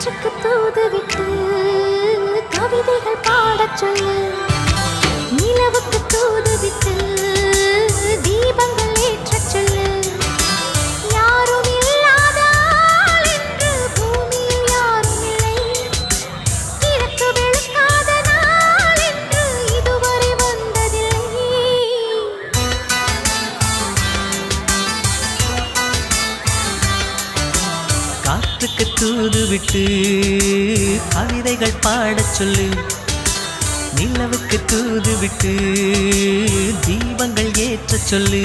காற்றுக்கு தூது விட்டு கவிதைகள் பாடச் சொல்லு. நிலவுக்கு தூது விட்டு தீபங்கள் ஏற்றச் சொல்லு. யாரும் இல்லாத ஆள் என்று பூமியில் யாரும் இல்லை. கிழக்கு வெளுக்காத நாள் என்று இதுவரை வந்ததில்லை. காற்றுக்கு தூது விட்டு கவிதைகள் பாடச் சொல்லு. நிலவுக்கு தூது விட்டு தீபங்கள் ஏற்றச் சொல்லு.